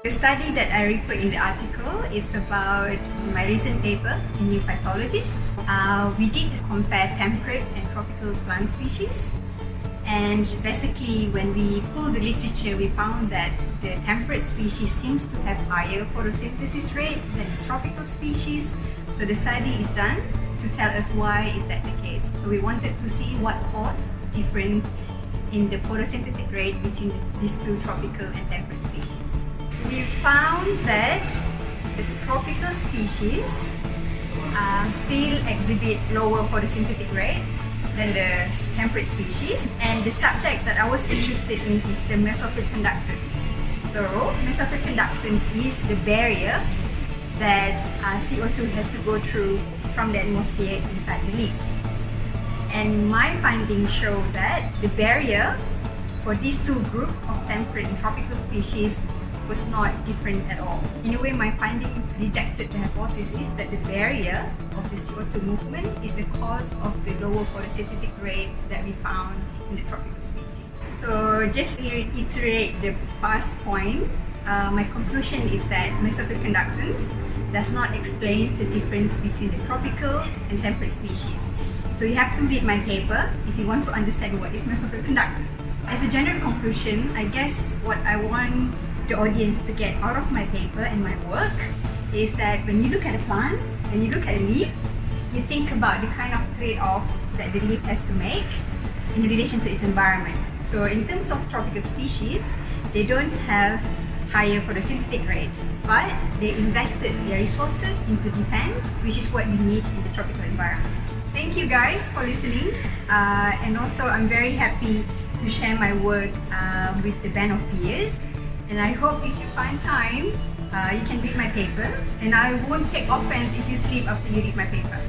The study that I refer in the article is about my recent paper in New Phytologist. We did compare temperate and tropical plant species, and basically when we pulled the literature, we found that the temperate species seems to have higher photosynthesis rate than the tropical species. So the study is done to tell us why is that the case. So we wanted to see what caused the difference in the photosynthetic rate between these two tropical and temperate species. We found that the tropical species still exhibit lower photosynthetic rate than the temperate species, and the subject that I was interested in is the Mesophyll conductance. So Mesophyll conductance is the barrier that CO2 has to go through from the atmosphere inside the leaf. And my findings show that the barrier for these two groups of temperate and tropical species was not different at all. In a way, my finding rejected the hypothesis that the barrier of the CO2 movement is the cause of the lower photosynthetic rate that we found in the tropical species. So just to reiterate the past point, my conclusion is that Mesophyll conductance does not explain the difference between the tropical and temperate species. So you have to read my paper if you want to understand what is Mesophyll conductance. As a general conclusion, I guess what I want the audience to get out of my paper and my work is that when you look at a plant, when you look at a leaf, you think about the kind of trade-off that the leaf has to make in relation to its environment. So in terms of tropical species, they don't have higher photosynthetic rate, but they invested their resources into defense, which is what you need in the tropical environment. Thank you guys for listening, and also I'm very happy to share my work with the band of peers. And I hope if you find time, you can read my paper, and I won't take offense if you sleep after you read my paper.